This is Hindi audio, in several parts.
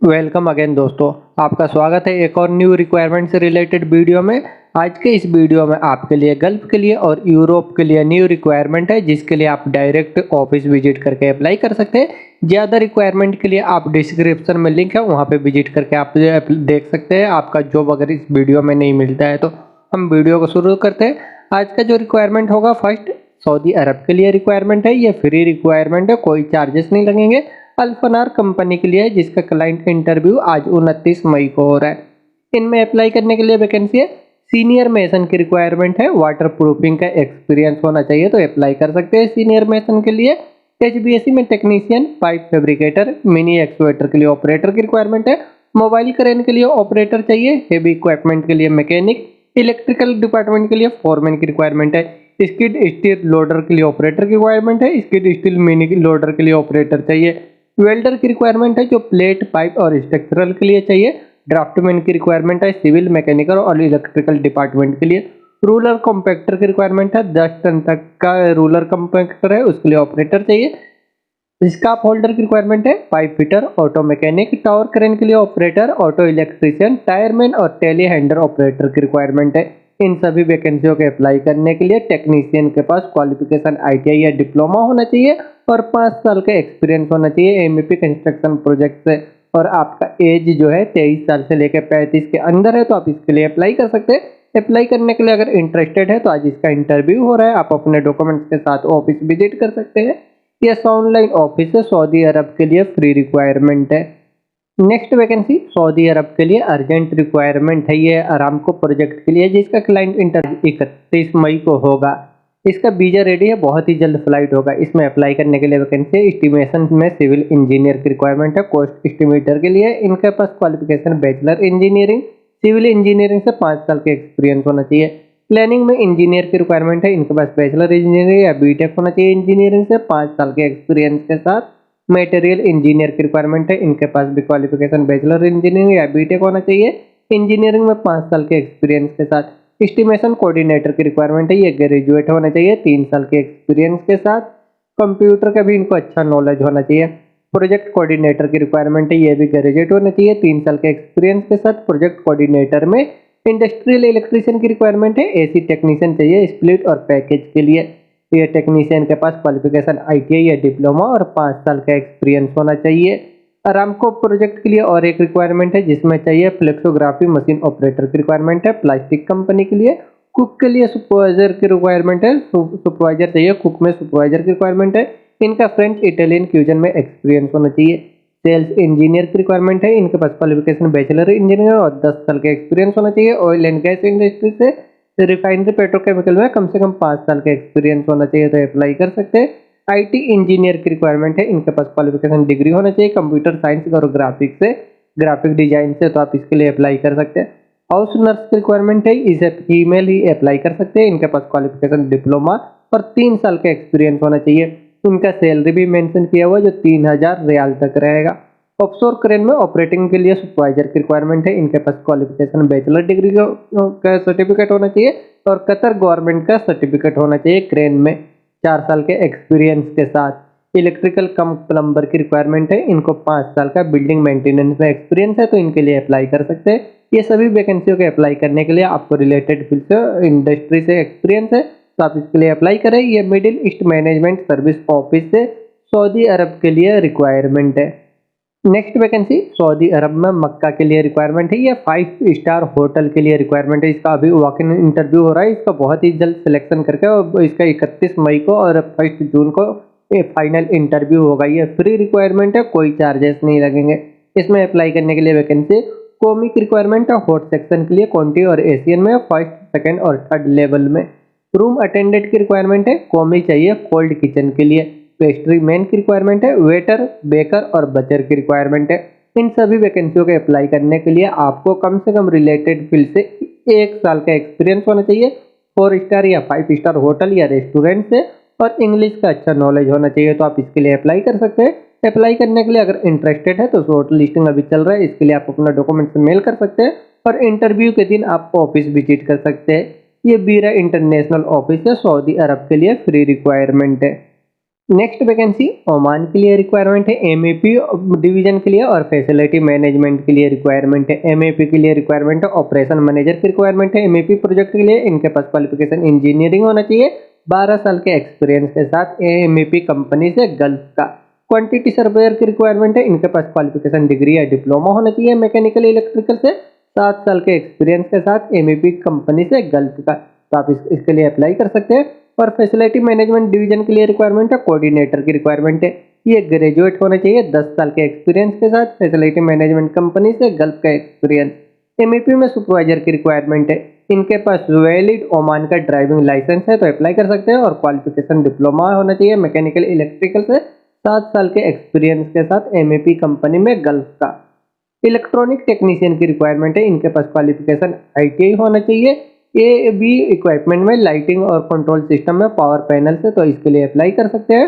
वेलकम अगेन दोस्तों। आपका स्वागत है एक और न्यू रिक्वायरमेंट से रिलेटेड वीडियो में। आज के इस वीडियो में आपके लिए गल्फ के लिए और यूरोप के लिए न्यू रिक्वायरमेंट है, जिसके लिए आप डायरेक्ट ऑफिस विजिट करके अप्लाई कर सकते हैं। ज़्यादा रिक्वायरमेंट के लिए आप डिस्क्रिप्शन में लिंक है, वहाँ पे विजिट करके आप देख सकते हैं आपका जॉब अगर इस वीडियो में नहीं मिलता है तो। हम वीडियो को शुरू करते हैं। आज का जो रिक्वायरमेंट होगा, फर्स्ट सऊदी अरब के लिए रिक्वायरमेंट है। ये फ्री रिक्वायरमेंट है, कोई चार्जेस नहीं लगेंगे। अल्फनार कंपनी के लिए है, जिसका क्लाइंट इंटरव्यू आज 29 मई को हो रहा है। इनमें अप्लाई करने के लिए वैकेंसी है। सीनियर मेसन की रिक्वायरमेंट है, वाटर प्रूफिंग का एक्सपीरियंस होना चाहिए तो अप्लाई कर सकते हैं सीनियर मेसन के लिए। एचबीएससी में technician, pipe fabricator, mini excavator के लिए ऑपरेटर की रिक्वायरमेंट है। मोबाइल क्रेन के लिए ऑपरेटर चाहिए। हेवी इक्विपमेंट के लिए मैकेनिक, इलेक्ट्रिकल डिपार्टमेंट के लिए फोरमैन की रिक्वायरमेंट है। स्किड स्टील लोडर के लिए ऑपरेटर की रिक्वायरमेंट है। स्किड स्टील मिनी लोडर के लिए ऑपरेटर चाहिए। वेल्डर की रिक्वायरमेंट है, जो प्लेट, पाइप और स्ट्रक्चरल के लिए चाहिए। ड्राफ्टमैन की रिक्वायरमेंट है, सिविल, मैकेनिकल और इलेक्ट्रिकल डिपार्टमेंट के लिए। रूलर कॉम्पैक्टर की रिक्वायरमेंट है, 10 टन तक का रूलर कॉम्पैक्टर है, उसके लिए ऑपरेटर चाहिए। स्काफ होल्डर की रिक्वायरमेंट है, pipe fitter, auto mechanic, tower crane के लिए ऑपरेटर, ऑटो इलेक्ट्रीशियन, टायरमैन और टेली हैंडर ऑपरेटर की रिक्वायरमेंट है। इन सभी वैकेंसियों के अप्लाई करने के लिए टेक्नीशियन के पास क्वालिफिकेशन आईटीआई या डिप्लोमा होना चाहिए और 5 साल का एक्सपीरियंस होना चाहिए एमईपी कंस्ट्रक्शन प्रोजेक्ट से। और आपका एज जो है 23 साल से लेकर 35 के अंदर है, तो आप इसके लिए अप्लाई कर सकते हैं। अप्लाई करने के लिए अगर इंटरेस्टेड है तो आज इसका इंटरव्यू हो रहा है। आप अपने डॉक्यूमेंट्स के साथ ऑफिस विजिट कर सकते हैं। यह ऑनलाइन ऑफिस है, सऊदी अरब के लिए फ्री रिक्वायरमेंट है। नेक्स्ट वैकेंसी सऊदी अरब के लिए अर्जेंट रिक्वायरमेंट है। ये अरामको प्रोजेक्ट के लिए, जिसका क्लाइंट इंटरव्यू 31 मई को होगा। इसका वीजा रेडी है, बहुत ही जल्द फ्लाइट होगा। इसमें अप्लाई करने के लिए वैकेंसी एस्टिमेशन में सिविल इंजीनियर की रिक्वायरमेंट है। कॉस्ट एस्टिमेटर के लिए इनके पास qualification bachelor engineering, civil engineering से 5 साल का एक्सपीरियंस होना चाहिए। प्लानिंग में इंजीनियर की रिक्वायरमेंट है, इनके पास बैचलर इंजीनियरिंग या बीटेक होना चाहिए इंजीनियरिंग से 5 साल के एक्सपीरियंस के साथ। मटेरियल इंजीनियर की रिक्वायरमेंट है, इनके पास भी क्वालिफिकेशन बैचलर इंजीनियरिंग या बीटेक होना चाहिए इंजीनियरिंग में 5 साल के एक्सपीरियंस के साथ। एस्टिमेशन कोऑर्डिनेटर की रिक्वायरमेंट है, ये ग्रेजुएट होना चाहिए 3 साल के एक्सपीरियंस के साथ। कंप्यूटर का भी इनको अच्छा नॉलेज होना चाहिए। प्रोजेक्ट कोऑर्डिनेटर की रिक्वायरमेंट है, ये भी ग्रेजुएट होना चाहिए 3 साल के एक्सपीरियंस के साथ। प्रोजेक्ट कोऑर्डिनेटर में इंडस्ट्रियल इलेक्ट्रीशियन की रिक्वायरमेंट है, एसी टेक्नीशियन चाहिए स्प्लिट और पैकेज के लिए। ये टेक्नीशियन के पास क्वालिफिकेशन आईटीआई या डिप्लोमा और 5 साल का एक्सपीरियंस होना चाहिए। अरामको प्रोजेक्ट के लिए और एक रिक्वायरमेंट है, जिसमें चाहिए फ्लेक्सोग्राफी मशीन ऑपरेटर की रिक्वायरमेंट है प्लास्टिक कंपनी के लिए। कुक के लिए सुपरवाइजर की रिक्वायरमेंट है, सुपरवाइजर चाहिए, कुक में सुपरवाइजर की रिक्वायरमेंट है। इनका फ्रेंच, इटालियन, क्यूजन में एक्सपीरियंस होना चाहिए। सेल्स इंजीनियर की रिक्वायरमेंट है, इनके पास क्वालिफिकेशन बैचलर इंजीनियर और 10 साल का एक्सपीरियंस होना चाहिए। ऑयल एंड गैस इंडस्ट्री से रिफाइनरी पेट्रोकेमिकल में कम से कम 5 साल का एक्सपीरियंस होना चाहिए तो अप्लाई कर सकते हैं। आईटी इंजीनियर की रिक्वायरमेट है, इनके पास क्वालिफिकेशन डिग्री होना चाहिए कंप्यूटर साइंस और ग्राफिक्स से, ग्राफिक डिजाइन से, तो आप इसके लिए अप्लाई कर सकते हैं। हाउस नर्स की रिक्वायरमेंट है, इसे फीमेल ही अप्लाई कर सकते हैं। इनके पास क्वालिफिकेशन डिप्लोमा और 3 साल का एक्सपीरियंस होना चाहिए। इनका सैलरी भी मेंशन किया हुआ जो 3000 रियाल तक रहेगा। ऑफशोर क्रेन में ऑपरेटिंग के लिए सुपरवाइजर की रिक्वायरमेंट है, इनके पास क्वालिफिकेशन बैचलर डिग्री का सर्टिफिकेट होना चाहिए और कतर गवर्नमेंट का सर्टिफिकेट होना चाहिए क्रेन में 4 साल के एक्सपीरियंस के साथ। इलेक्ट्रिकल कम प्लम्बर की रिक्वायरमेंट है, इनको 5 साल का बिल्डिंग मेंटेनेंस में एक्सपीरियंस है तो इनके लिए अप्लाई कर सकते हैं। ये सभी वैकेंसियों के अप्लाई करने के लिए आपको रिलेटेड फील्ड से, इंडस्ट्री से एक्सपीरियंस है तो आप इसके लिए अप्लाई करें। ये middle east management service office से सऊदी अरब के लिए रिक्वायरमेंट है। नेक्स्ट वैकेंसी सऊदी अरब में मक्का के लिए रिक्वायरमेंट है, ये 5 स्टार होटल के लिए रिक्वायरमेंट है। इसका अभी वॉक इन इंटरव्यू हो रहा है, इसका बहुत ही जल्द सिलेक्शन करके और इसका 31 मई को और 1 जून को फाइनल इंटरव्यू होगा। ये फ्री रिक्वायरमेंट है, कोई चार्जेस नहीं लगेंगे। इसमें अप्लाई करने के लिए वैकेंसी कौमी की रिक्वायरमेंट है, हॉट सेक्शन के लिए क्वांटी और एशियन में 1st, 2nd और 3rd लेवल में। रूम अटेंडेंट की रिक्वायरमेंट है, कौमी चाहिए कोल्ड किचन के लिए। पेस्ट्री मैन की रिक्वायरमेंट है, वेटर, बेकर और बचर की रिक्वायरमेंट है। इन सभी वैकेंसियों के अप्लाई करने के लिए आपको कम से कम रिलेटेड फील्ड से 1 साल का एक्सपीरियंस होना चाहिए 4 स्टार या 5 स्टार होटल या रेस्टोरेंट से, और इंग्लिश का अच्छा नॉलेज होना चाहिए तो आप इसके लिए अप्लाई कर सकते हैं। अप्लाई करने के लिए अगर इंटरेस्टेड है तो शॉर्ट लिस्टिंग अभी चल रहा है, इसके लिए आप अपना डॉक्यूमेंट्स मेल कर सकते हैं और इंटरव्यू के दिन आप ऑफिस विजिट कर सकते हैं। ये बीरा इंटरनेशनल ऑफिस है, सऊदी अरब के लिए फ्री रिक्वायरमेंट है। नेक्स्ट वैकेंसी ओमान के लिए रिक्वायरमेंट है, एमएपी डिवीजन के लिए और फैसिलिटी मैनेजमेंट के लिए रिक्वायरमेंट है। एमएपी के लिए रिक्वायरमेंट है, ऑपरेशन मैनेजर की रिक्वायरमेंट है। एमएपी प्रोजेक्ट के लिए इनके पास क्वालिफिकेशन इंजीनियरिंग होना चाहिए, 12 साल के एक्सपीरियंस के साथ, एमएपी कंपनी से गल्फ का। क्वांटिटी सर्वेयर की रिक्वायरमेंट है, इनके पास क्वालिफिकेशन डिग्री या डिप्लोमा होना चाहिए मैकेनिकल इलेक्ट्रिकल से, 7 साल के एक्सपीरियंस के साथ, एमएपी कंपनी से गल्फ का। तो आप इसके लिए अप्लाई कर सकते हैं। और फैसिलिटी मैनेजमेंट डिवीजन के लिए रिक्वायरमेंट है, कोऑर्डिनेटर की रिक्वायरमेंट है। ये ग्रेजुएट होना चाहिए, 10 साल के एक्सपीरियंस के साथ, फैसिलिटी मैनेजमेंट कंपनी से गल्फ का एक्सपीरियंस। एमईपी में सुपरवाइजर की रिक्वायरमेंट है, इनके पास वैलिड ओमान का ड्राइविंग लाइसेंस है, तो अप्लाई कर सकते हैं। और क्वालिफिकेशन डिप्लोमा होना चाहिए मैकेनिकल इलेक्ट्रिकल से, 7 साल के एक्सपीरियंस के साथ, एमईपी कंपनी में गल्फ का। इलेक्ट्रॉनिक टेक्नीशियन की रिक्वायरमेंट है, इनके पास क्वालिफिकेशन आईटीआई होना चाहिए, ए बी इक्विपमेंट में लाइटिंग और कंट्रोल सिस्टम में पावर पैनल से, तो इसके लिए अप्लाई कर सकते हैं।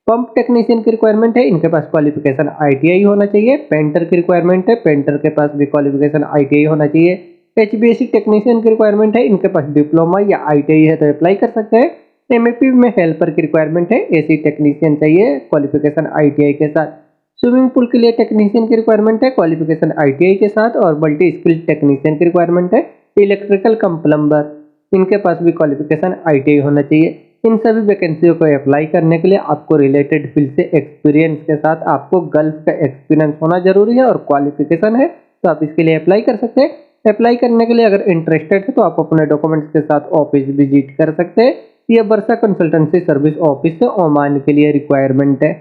पंप टेक्नीशियन की रिक्वायरमेंट है, इनके पास क्वालिफिकेशन आईटीआई होना चाहिए। पेंटर की रिक्वायरमेंट है, पेंटर के पास भी क्वालिफिकेशन आईटीआई होना चाहिए। एचबीएसी टेक्नीशियन की रिक्वायरमेंट है, इनके पास डिप्लोमा या आईटीआई है, तो अप्लाई कर सकते हैं। एमएपी में हेल्पर की रिक्वायरमेंट है, एसी टेक्नीशियन चाहिए, क्वालिफिकेशन आईटीआई के साथ। स्विमिंग पूल के लिए टेक्नीशियन की रिक्वायरमेंट है, क्वालिफिकेशन आईटीआई के साथ। और मल्टी स्किल टेक्नीशियन की रिक्वायरमेंट है, इलेक्ट्रिकल कम प्लम्बर, इनके पास भी क्वालिफिकेशन आईटीआई होना चाहिए। इन सभी वैकेंसियों को अप्लाई करने के लिए आपको रिलेटेड फील्ड से एक्सपीरियंस के साथ आपको गल्फ का एक्सपीरियंस होना जरूरी है और क्वालिफिकेशन है, तो आप इसके लिए अप्लाई कर सकते हैं। अप्लाई करने के लिए अगर इंटरेस्टेड है तो आप अपने डॉक्यूमेंट्स के साथ ऑफिस विजिट कर सकते हैं। ये वर्षा कंसल्टेंसी सर्विस ऑफिस से ओमान के लिए रिक्वायरमेंट है।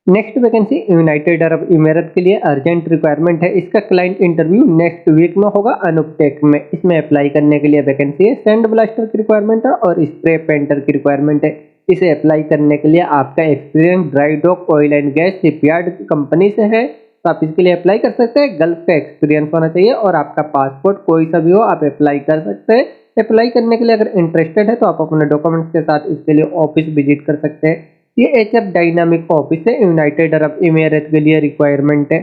नेक्स्ट वैकेंसी यूनाइटेड अरब इमारत के लिए अर्जेंट रिक्वायरमेंट है, इसका क्लाइंट इंटरव्यू नेक्स्ट वीक में होगा अनुपटेक में। इसमें अप्लाई करने के लिए वैकेंसी है, सैंड ब्लास्टर की रिक्वायरमेंट है और स्प्रे पेंटर की रिक्वायरमेंट है। इसे अप्लाई करने के लिए आपका experience dry dock oil and gas shipyard company से है, तो आप इसके लिए अप्लाई कर सकते हैं। गल्फ का एक्सपीरियंस होना चाहिए और आपका पासपोर्ट कोई सा भी हो, आप अप्लाई कर सकते हैं। अप्लाई करने के लिए अगर इंटरेस्टेड है तो आप अपने डॉक्यूमेंट्स के साथ इसके लिए ऑफिस विजिट कर सकते हैं। ये एचएफ डायनामिक ऑफिस है, यूनाइटेड अरब इमारत के लिए रिक्वायरमेंट है।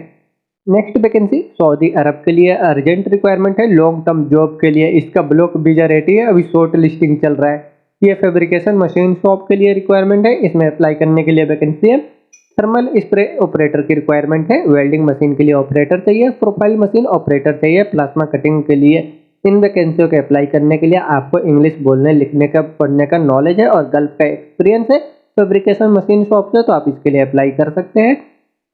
नेक्स्ट वैकेंसी सऊदी अरब के लिए अर्जेंट रिक्वायरमेंट है, लॉन्ग टर्म जॉब के लिए। इसका ब्लॉक वीजा रेटी है, अभी शॉर्ट लिस्टिंग चल रहा है। ये फैब्रिकेशन मशीन शॉप के लिए रिक्वायरमेंट है, इसमें अप्लाई करने के लिए वैकेंसी है। थर्मल स्प्रे ऑपरेटर की रिक्वायरमेंट है, वेल्डिंग मशीन के लिए ऑपरेटर चाहिए, प्रोफाइल मशीन ऑपरेटर चाहिए, प्लाज्मा कटिंग के लिए। इन वैकेंसियों के अप्लाई करने के लिए आपको इंग्लिश बोलने लिखने का पढ़ने का नॉलेज है और गल्फ का एक्सपीरियंस है फैब्रिकेशन मशीन शॉप से, तो आप इसके लिए अप्लाई कर सकते हैं।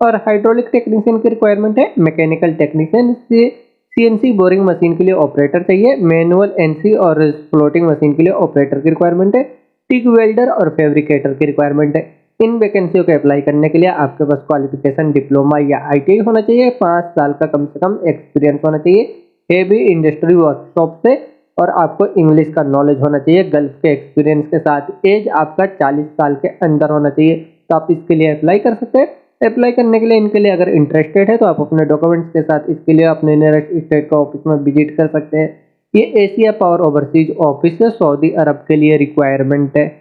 और हाइड्रोलिक टेक्नीशियन की रिक्वायरमेंट है, मैकेनिकल टेक्नीशियन से सीएनसी बोरिंग मशीन के लिए ऑपरेटर चाहिए, मैनुअल एनसी और फ्लोटिंग मशीन के लिए ऑपरेटर की रिक्वायरमेंट है, टिग वेल्डर और फैब्रिकेटर की रिक्वायरमेंट है। इन वैकेंसियों को अप्लाई करने के लिए आपके पास क्वालिफिकेशन डिप्लोमा या आईटीआई होना चाहिए, 5 साल का कम से कम एक्सपीरियंस होना चाहिए हेवी इंडस्ट्री वर्कशॉप से, और आपको इंग्लिश का नॉलेज होना चाहिए गल्फ के एक्सपीरियंस के साथ। एज आपका 40 साल के अंदर होना चाहिए, तो आप इसके लिए अप्लाई कर सकते हैं। अप्लाई करने के लिए इनके लिए अगर इंटरेस्टेड है तो आप अपने डॉक्यूमेंट्स के साथ इसके लिए अपने नियरेस्ट स्टेट का ऑफिस में विजिट कर सकते हैं। ये एशिया पावर ओवरसीज ऑफिस है, सऊदी अरब के लिए रिक्वायरमेंट है।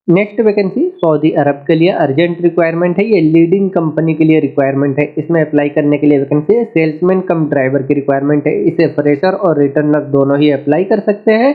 नेक्स्ट वैकेंसी सऊदी अरब के लिए अर्जेंट रिक्वायरमेंट है, ये लीडिंग कंपनी के लिए रिक्वायरमेंट है। इसमें अप्लाई करने के लिए वैकेंसी है, सेल्समैन कम ड्राइवर की रिक्वायरमेंट है। इसे फ्रेशर और रिटर्नर दोनों ही अप्लाई कर सकते हैं।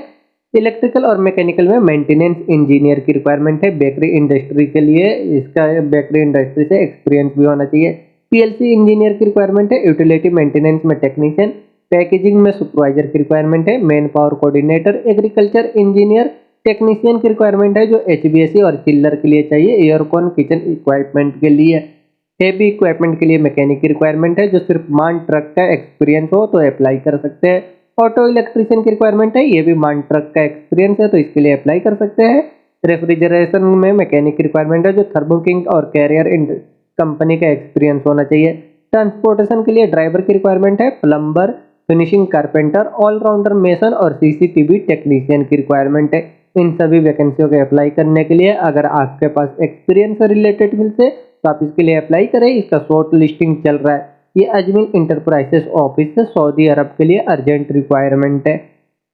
इलेक्ट्रिकल और मैकेनिकल में मेंटेनेंस इंजीनियर की रिक्वायरमेंट है, बेकरी इंडस्ट्री के लिए। इसका बेकरी इंडस्ट्री से एक्सपीरियंस भी होना चाहिए। पीएलसी इंजीनियर की रिक्वायरमेंट है, यूटिलिटी मेंटेनेंस में टेक्नीशियन, पैकेजिंग में सुपरवाइजर की रिक्वायरमेंट है, man power coordinator, agriculture engineer technician की रिक्वायरमेंट है जो एचबीएसी और चिल्लर के लिए चाहिए, एयरकॉन किचन इक्विपमेंट के लिए। हेवी इक्विपमेंट के लिए मैकेनिक की रिक्वायरमेंट है, जो सिर्फ मान ट्रक का एक्सपीरियंस हो तो अप्लाई कर सकते हैं। ऑटो इलेक्ट्रिशियन की रिक्वायरमेंट है, ये भी मान ट्रक का एक्सपीरियंस है तो इसके लिए अप्लाई कर सकते हैं। रेफ्रिजरेशन में मैकेनिक की रिक्वायरमेंट है, जो थर्मो किंग और कैरियर कंपनी का एक्सपीरियंस होना चाहिए। ट्रांसपोर्टेशन के लिए ड्राइवर की रिक्वायरमेंट है, plumber, finishing carpenter, all-rounder mason और सीसीटीवी टेक्नीशियन की रिक्वायरमेंट है। इन सभी वैकेंसियों के अप्लाई करने के लिए अगर आपके पास एक्सपीरियंस है रिलेटेड फील्ड से तो आप इसके लिए अप्लाई करें। इसका शॉर्ट लिस्टिंग चल रहा है। ये अजमीन इंटरप्राइजेस ऑफिस से सऊदी अरब के लिए अर्जेंट रिक्वायरमेंट है।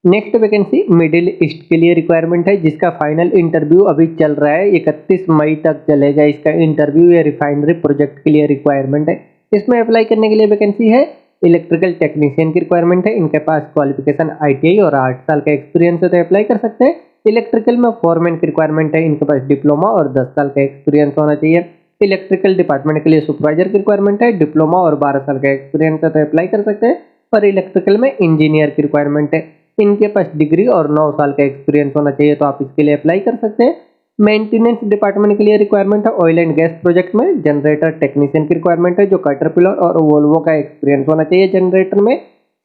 नेक्स्ट वैकेंसी मिडिल ईस्ट के लिए रिक्वायरमेंट है, जिसका फाइनल इंटरव्यू अभी चल रहा है, 31 मई तक चलेगा इसका इंटरव्यू। ये रिफाइनरी प्रोजेक्ट के लिए रिक्वायरमेंट है। इसमें अप्लाई करने के लिए वैकेंसी है, इलेक्ट्रिकल टेक्नीशियन की रिक्वायरमेंट है, इनके पास क्वालिफिकेशन आईटीआई और 8 साल का एक्सपीरियंस है तो अप्लाई कर सकते हैं। इलेक्ट्रिकल में फोरमैन की रिक्वायरमेंट है, इनके पास डिप्लोमा और 10 साल का एक्सपीरियंस होना चाहिए। इलेक्ट्रिकल डिपार्टमेंट के लिए सुपरवाइजर की रिक्वायरमेंट है, डिप्लोमा और 12 साल का एक्सपीरियंस है तो अप्लाई कर सकते हैं। और इलेक्ट्रिकल में इंजीनियर की रिक्वायरमेंट है, इनके पास डिग्री और 9 साल का एक्सपीरियंस होना चाहिए तो आप इसके लिए अप्लाई कर सकते हैं। मेंटेनेंस डिपार्टमेंट के लिए रिक्वायरमेंट है, ऑयल एंड गैस प्रोजेक्ट में जनरेटर टेक्नीशियन की रिक्वायरमेंट है, जो कैटरपिलर और वोल्वो का एक्सपीरियंस होना चाहिए जनरेटर में।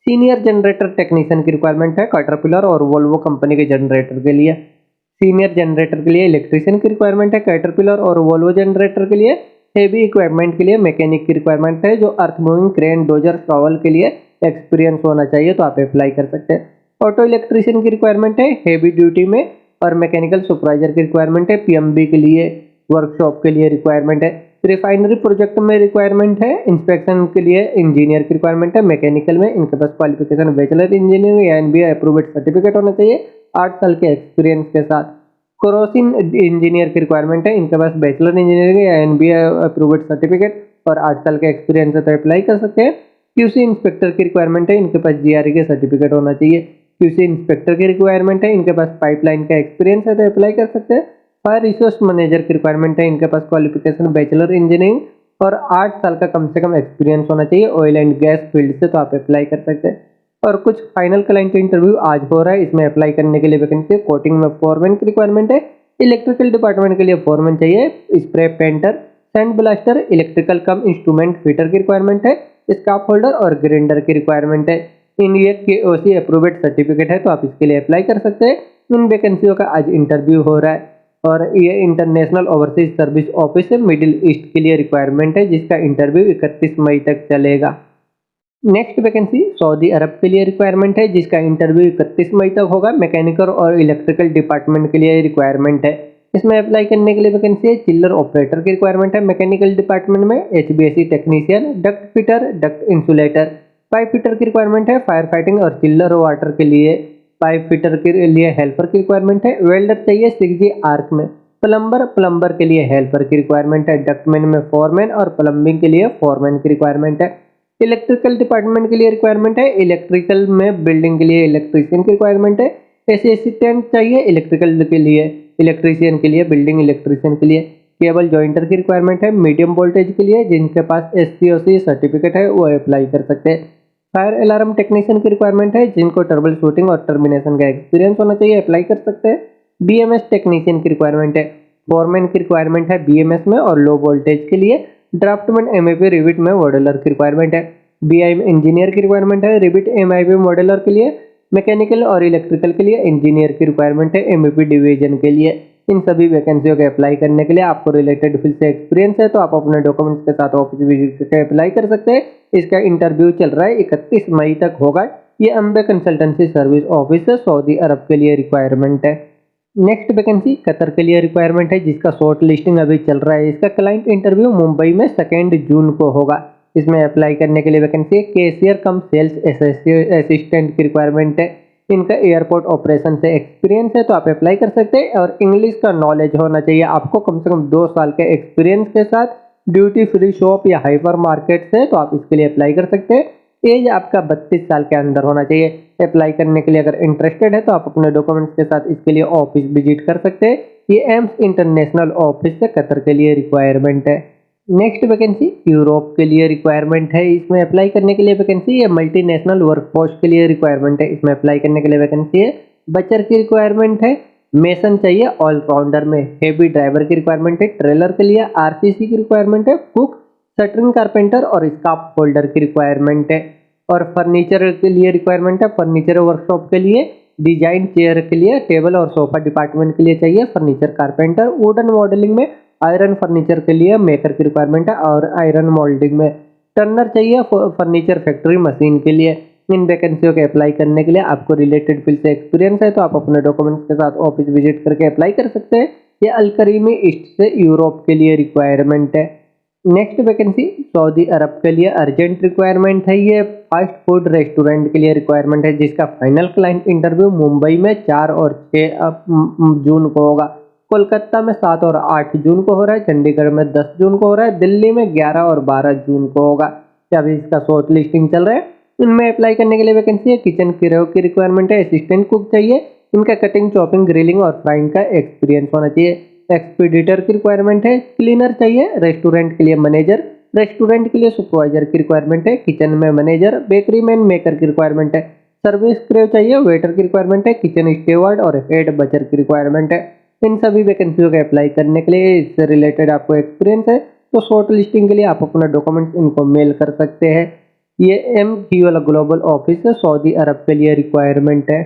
सीनियर जनरेटर टेक्नीशियन की रिक्वायरमेंट है कैटरपिलर और वोल्वो कंपनी के जनरेटर के लिए। सीनियर जनरेटर के लिए इलेक्ट्रीशियन की रिक्वायरमेंट है कैटरपिलर और वोल्वो जनरेटर के लिए। हेवी इक्विपमेंट के लिए मैकेनिक की रिक्वायरमेंट है, जो earth moving crane dozer shovel के लिए एक्सपीरियंस होना चाहिए तो आप अप्लाई कर सकते हैं। ऑटो इलेक्ट्रीशियन की रिक्वायरमेंट है हेवी ड्यूटी में, और मैकेनिकल सुपरवाइजर की रिक्वायरमेंट है, पीएमबी के लिए वर्कशॉप के लिए रिक्वायरमेंट है। रिफाइनरी प्रोजेक्ट में रिक्वायरमेंट है, इंस्पेक्शन के लिए इंजीनियर की रिक्वायरमेंट है। मैकेनिकल में इनके पास क्वालिफिकेशन बैचलर इंजीनियरिंग या एनबीए अप्रूव्ड सर्टिफिकेट होना चाहिए 8 साल के एक्सपीरियंस के साथ। क्रोसिन इंजीनियर की रिक्वायरमेंट है, इनके पास बैचलर इंजीनियरिंग या एनबीए अप्रूव्ड सर्टिफिकेट और 8 साल का एक्सपीरियंस है तो अप्लाई कर सकते हैं। क्यूसी इंस्पेक्टर की रिक्वायरमेंट है, इनके पास जीआरई के सर्टिफिकेट होना चाहिए। क्यूसी इंस्पेक्टर की रिक्वायरमेंट है, इनके पास पाइपलाइन का एक्सपीरियंस है तो अप्लाई कर सकते हैं। फायर रिसोर्स मैनेजर की रिक्वायरमेंट है, इनके पास क्वालिफिकेशन बैचलर इंजीनियरिंग और 8 साल का कम से कम एक्सपीरियंस होना चाहिए ऑयल एंड गैस फील्ड से तो आप अप्लाई कर सकते हैं। और कुछ फाइनल क्लाइंट इंटरव्यू आज हो रहा है, इसमें अप्लाई करने के लिए वैकेंसी कोटिंग में फोरमैन की रिक्वायरमेंट है। इलेक्ट्रिकल डिपार्टमेंट के लिए फोरमैन चाहिए, spray painter, sand blaster, electrical cum instrument fitter की रिक्वायरमेंट है, स्काफ होल्डर और ग्राइंडर की रिक्वायरमेंट है। इन ये केओसी अप्रूव्ड सर्टिफिकेट है तो आप इसके लिए अप्लाई कर सकते हैं। इन वैकेंसियों का आज इंटरव्यू हो रहा है और ये इंटरनेशनल ओवरसीज सर्विस ऑफिस है, मिडिल ईस्ट के लिए रिक्वायरमेंट है, जिसका इंटरव्यू 31 मई तक चलेगा। नेक्स्ट वैकेंसी सऊदी अरब के लिए रिक्वायरमेंट है, जिसका इंटरव्यू 31 मई तक होगा। मैकेनिकल और इलेक्ट्रिकल डिपार्टमेंट के लिए रिक्वायरमेंट है। इसमें अप्लाई करने के लिए वैकेंसी है, चिल्लर ऑपरेटर की रिक्वायरमेंट है। मैकेनिकल डिपार्टमेंट में एचबीएसी technician, duct fitter, duct insulator, pipe fitter की रिक्वायरमेंट है। फायर फाइटिंग और चिल्लर वाटर के लिए पाइप फिटर के लिए हेल्पर की रिक्वायरमेंट है। वेल्डर चाहिए 6G आर्क में। प्लम्बर के लिए हेल्पर की रिक्वायरमेंट है। डक्टमैन में फोरमैन और प्लम्बिंग के लिए फोरमैन की रिक्वायरमेंट है। इलेक्ट्रिकल डिपार्टमेंट के लिए रिक्वायरमेंट है, इलेक्ट्रिकल में बिल्डिंग के लिए इलेक्ट्रीशियन की रिक्वायरमेंट है। एसी असिस्टेंट चाहिए इलेक्ट्रिकल के लिए, इलेक्ट्रीशियन के लिए, बिल्डिंग इलेक्ट्रीशियन के लिए। केबल जॉइंटर की रिक्वायरमेंट है मीडियम वोल्टेज के लिए, जिनके पास एससीओसी सर्टिफिकेट है वो अप्लाई कर सकते हैं। फायर अलार्म टेक्नीशियन की रिक्वायरमेंट है, जिनको ट्रबल शूटिंग और टर्मिनेशन का एक्सपीरियंस होना चाहिए, अप्लाई कर सकते हैं। बीएमएस टेक्नीशियन की रिक्वायरमेंट है, फोरमैन की रिक्वायरमेंट है बीएमएस में और लो वोल्टेज के लिए। ड्राफ्टमैन एमआईपी रिविट में मॉडलर की रिक्वायरमेंट है। बीआई इंजीनियर की रिक्वायरमेंट है, रिविट एमआईपी मॉडलर के लिए। मैकेनिकल और इलेक्ट्रिकल के लिए इंजीनियर की रिक्वायरमेंट है एमईपी डिवीजन के लिए। इन सभी वैकेंसियों के अप्लाई करने के लिए आपको रिलेटेड फील्ड से एक्सपीरियंस है तो आप अपने डॉक्यूमेंट्स के साथ ऑफिस विजिट करके अप्लाई कर सकते हैं। इसका इंटरव्यू चल रहा है 31 मई तक होगा। ये अम्बे कंसल्टेंसी सर्विस ऑफिस है, सऊदी अरब के लिए रिक्वायरमेंट है। नेक्स्ट वैकेंसी कतर के लिए रिक्वायरमेंट है, जिसका शॉर्ट लिस्टिंग अभी चल रहा है। इसका क्लाइंट इंटरव्यू मुंबई में 2 जून को होगा। इसमें अप्लाई करने के लिए वैकेंसी है, कैशियर कम सेल्स असिस्टेंट की रिक्वायरमेंट है। इनका एयरपोर्ट ऑपरेशन से एक्सपीरियंस है तो आप अप्लाई कर सकते हैं और इंग्लिश का नॉलेज होना चाहिए आपको कम से कम 2 साल के एक्सपीरियंस के साथ। ड्यूटी फ्री शॉप या हाइपर मार्केट से तो आप इसके लिए अप्लाई कर सकते हैं। एज आपका 32 साल के अंदर होना चाहिए। अप्लाई करने के लिए अगर इंटरेस्टेड है तो आप अपने डॉक्यूमेंट्स के साथ इसके लिए ऑफिस विजिट कर सकते हैं। ये एम्स इंटरनेशनल ऑफिस से कतर के लिए रिक्वायरमेंट है। नेक्स्ट वैकेंसी यूरोप के लिए रिक्वायरमेंट है। इसमें अप्लाई करने के लिए वैकेंसी है, मल्टीनेशनल वर्कफोर्स के लिए रिक्वायरमेंट है। इसमें अप्लाई करने के लिए वैकेंसी है, बचर की रिक्वायरमेंट है। मेसन चाहिए ऑलराउंडर में। हेवी ड्राइवर की रिक्वायरमेंट है। ट्रेलर के लिए आरसीसी की रिक्वायरमेंट है। कुक, शटरिंग कारपेंटर और स्काफ होल्डर की रिक्वायरमेंट है। और फर्नीचर के लिए रिक्वायरमेंट है, फर्नीचर वर्कशॉप के लिए, डिजाइन चेयर के लिए, टेबल और सोफा डिपार्टमेंट के लिए चाहिए फर्नीचर कारपेंटर। वुडन मॉडलिंग में, आयरन फर्नीचर के लिए मेकर की रिक्वायरमेंट है और आयरन मोल्डिंग में टर्नर चाहिए फर्नीचर फैक्ट्री मशीन के लिए। इन वैकेंसियों के अप्लाई करने के लिए आपको रिलेटेड फील्ड से एक्सपीरियंस है तो आप अपने डॉक्यूमेंट्स के साथ ऑफिस विजिट करके अप्लाई कर सकते हैं। ये अलकरीमी ईस्ट से यूरोप के लिए रिक्वायरमेंट है। नेक्स्ट वैकेंसी सऊदी अरब के लिए अर्जेंट रिक्वायरमेंट है। ये फास्ट फूड रेस्टोरेंट के लिए रिक्वायरमेंट है, जिसका फाइनल क्लाइंट इंटरव्यू मुंबई में 4 और 6 जून को होगा। कोलकाता में 7 और 8 जून को हो रहा है। चंडीगढ़ में 10 जून को हो रहा है। दिल्ली में 11 और 12 जून को होगा। अभी इसका शॉर्ट लिस्टिंग चल रहा है। इनमें अप्लाई करने के लिए वैकेंसी है, किचन क्रू की रिक्वायरमेंट है। असिस्टेंट कुक चाहिए, इनका कटिंग, चॉपिंग, ग्रिलिंग और फ्राइंग का एक्सपीरियंस होना चाहिए। एक्सपीडिटर की रिक्वायरमेंट है। क्लीनर चाहिए। रेस्टोरेंट के लिए मैनेजर, रेस्टोरेंट के लिए सुपरवाइजर की रिक्वायरमेंट है। किचन में मैनेजर, बेकरी मैन, मेकर की रिक्वायरमेंट है। सर्विस क्रू चाहिए। वेटर की रिक्वायरमेंट है। किचन स्टेवर्ड और हेड बचर की रिक्वायरमेंट है। इन सभी वैकेंसियों के अप्लाई करने के लिए इससे रिलेटेड आपको एक्सपीरियंस है तो शॉर्ट लिस्टिंग के लिए आप अपना डॉक्यूमेंट्स इनको मेल कर सकते हैं। ये MQL ग्लोबल ऑफिस है, सऊदी अरब के लिए रिक्वायरमेंट है।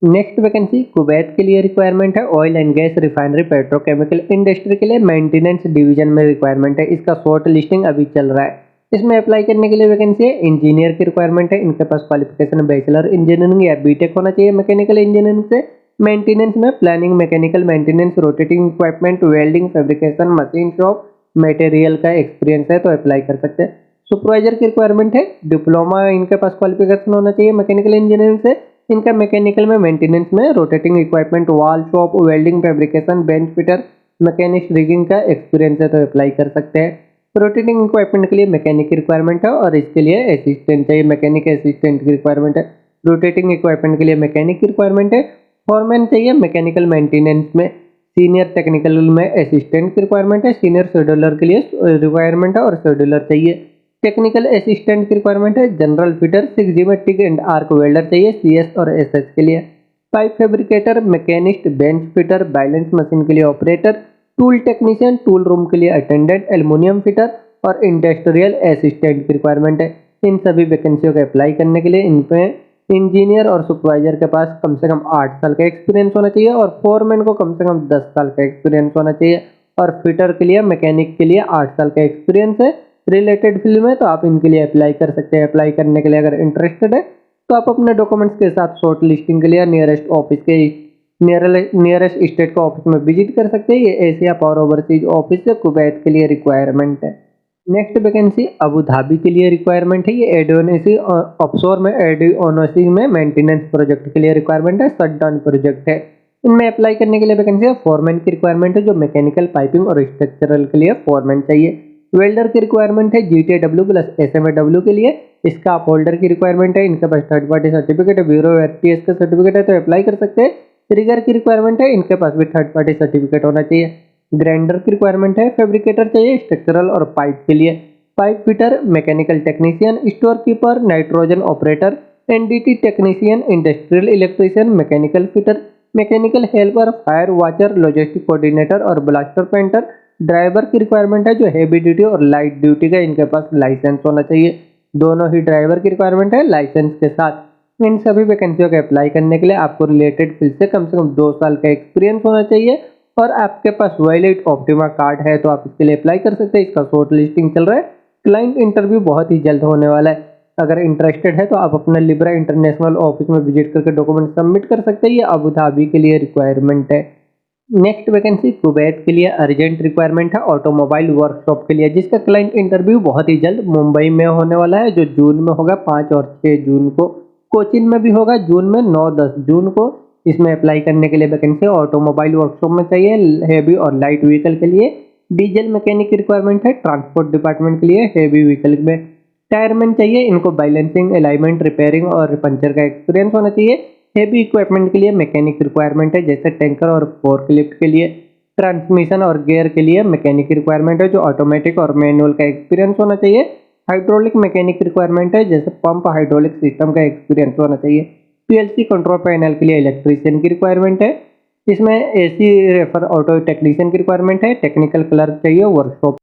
नेक्स्ट वैकेंसी कुवैत के लिए रिक्वायरमेंट है। Oil and gas refinery petrochemical industry के लिए मेंटेनेंस डिवीजन में रिक्वायरमेंट है। इसका शॉर्ट लिस्टिंग अभी चल रहा है। इसमें अप्लाई करने के लिए वैकेंसी है। इंजीनियर की रिक्वायरमेंट है। इनके पास क्वालिफिकेशन बैचलर इंजीनियरिंग या बीटेक होना चाहिए मैकेनिकल इंजीनियरिंग से। मेंटेनेंस में planning, mechanical maintenance, rotating equipment, welding, fabrication, machine shop, material का एक्सपीरियंस है तो अप्लाई कर सकते हैं। सुपरवाइजर की रिक्वायरमेंट है। डिप्लोमा इनके पास क्वालिफिकेशन होना चाहिए मैकेनिकल इंजीनियरिंग से। इनका मैकेनिकल में मेंटेनेंस में rotating equipment, wall shop, welding, fabrication, bench fitter, mechanic rigging का एक्सपीरियंस है तो अप्लाई कर सकते हैं। रोटेटिंग इक्विपमेंट के लिए मैकेनिक की रिक्वायरमेंट है और इसके लिए असिस्टेंट चाहिए, मैकेनिक असिस्टेंट की रिक्वायरमेंट है। रोटेटिंग इक्विपमेंट के लिए मैकेनिक की रिक्वायरमेंट है। फॉरमैन चाहिए मैकेनिकल मेंटेनेंस में। सीनियर टेक्निकल में असिस्टेंट की रिक्वायरमेंट है। सीनियर शेड्यूलर के लिए रिक्वायरमेंट है और शेड्यूलर चाहिए। टेक्निकल असिस्टेंट की रिक्वायरमेंट है। जनरल फिटर, 6G में टिक एंड आर्क वेल्डर चाहिए CS और SS के लिए। Pipe fabricator, machinist, bench fitter, balance machine के लिए operator, tool technician, tool room के लिए अटेंडेंट, एल्युमिनियम फिटर और इंडस्ट्रियल असिस्टेंट की रिक्वायरमेंट है। इन सभी वैकेंसियों को अप्लाई करने के लिए इन पे इंजीनियर और सुपरवाइजर के पास कम से कम 8 साल का एक्सपीरियंस होना चाहिए और फोरमैन को कम से कम 10 साल का एक्सपीरियंस होना चाहिए और फिटर के लिए, मैकेनिक के लिए 8 साल का एक्सपीरियंस है। रिलेटेड फील्ड में तो आप इनके लिए अप्लाई कर सकते हैं। अप्लाई करने के लिए अगर इंटरेस्टेड है तो आप अपने डॉक्यूमेंट्स के साथ शॉर्ट लिस्टिंग के लिए नियरेस्ट ऑफिस के नियरेस्ट स्टेट का ऑफिस में विजिट कर सकते हैं। ये एशिया पावर ओवरसीज ऑफिस है, कुवैत के लिए रिक्वायरमेंट है। नेक्स्ट वैकेंसी अबू धाबी के लिए रिक्वायरमेंट है। ये एडियोनेसी ऑफशोर में, एडियोनेसी में मेंटेनेंस प्रोजेक्ट के लिए रिक्वायरमेंट है, शटडाउन प्रोजेक्ट है। इनमें अप्लाई करने के लिए वैकेंसी है। फॉरमैन की रिक्वायरमेंट है जो मैकेनिकल, पाइपिंग और स्ट्रक्चरल के लिए फॉरमैन चाहिए। वेल्डर की रिक्वायरमेंट है। GTW प्लस SMAW के लिए। स्काफ होल्डर की रिक्वायरमेंट है। इनके पास थर्ड पार्टी सर्टिफिकेट है, ब्यूरो RTS का सर्टिफिकेट है तो अप्लाई कर सकते हैं। रिगर की रिक्वायरमेंट है। इनके पास भी थर्ड पार्टी सर्टिफिकेट होना चाहिए। ग्राइंडर की रिक्वायरमेंट है। फैब्रिकेटर चाहिए स्ट्रक्चरल और पाइप के लिए। Pipe fitter, mechanical technician, store keeper, nitrogen operator, NDT technician, industrial electrician, mechanical fitter, mechanical helper, fire watcher, logistic coordinator और ब्लास्टर पेंटर। ड्राइवर की रिक्वायरमेंट है जो हेवी ड्यूटी और लाइट ड्यूटी का, इनके पास लाइसेंस होना चाहिए। दोनों ही ड्राइवर की रिक्वायरमेंट है लाइसेंस के साथ। इन सभी वैकेंसियों के अप्लाई करने के लिए आपको रिलेटेड फील्ड से कम 2 साल का एक्सपीरियंस होना चाहिए और आपके पास वैलिड ऑप्टिमा कार्ड है तो आप इसके लिए अप्लाई कर सकते हैं। इसका शॉर्ट लिस्टिंग चल रहा है। क्लाइंट इंटरव्यू बहुत ही जल्द होने वाला है। अगर इंटरेस्टेड है तो आप अपना लिब्रा इंटरनेशनल ऑफिस में विजिट करके डॉक्यूमेंट सबमिट कर सकते हैं। ये अबू धाबी के लिए रिक्वायरमेंट है। नेक्स्ट वैकेंसी कुवैत के लिए अर्जेंट रिक्वायरमेंट है, ऑटोमोबाइल वर्कशॉप के लिए, जिसका क्लाइंट इंटरव्यू बहुत ही जल्द मुंबई में होने वाला है जो जून में होगा, 5 और 6 जून को। कोचिन में भी होगा जून में, 9-10 जून को। इसमें अप्लाई करने के लिए वैकेंसी ऑटोमोबाइल वर्कशॉप में चाहिए, हेवी और लाइट व्हीकल के लिए। डीजल मैकेनिक की रिक्वायरमेंट है। ट्रांसपोर्ट डिपार्टमेंट के लिए हेवी व्हीकल में। टायरमैन चाहिए। इनको बैलेंसिंग, अलाइनमेंट, रिपेयरिंग और पंचर का एक्सपीरियंस होना चाहिए। हेवी इक्विपमेंट के लिए मैकेनिक रिक्वायरमेंट है जैसे टैंकर और फोर्कलिफ्ट के लिए। ट्रांसमिशन और गियर के लिए मैकेनिक रिक्वायरमेंट है जो ऑटोमेटिक और मैनुअल का एक्सपीरियंस होना चाहिए। हाइड्रोलिक मैकेनिक रिक्वायरमेंट है जैसे पंप, हाइड्रोलिक सिस्टम का एक्सपीरियंस होना चाहिए। PLC कंट्रोल पैनल के लिए इलेक्ट्रीशियन की रिक्वायरमेंट है। इसमें AC रेफर ऑटो टेक्नीशियन की रिक्वायरमेंट है। टेक्निकल क्लर्क चाहिए वर्कशॉप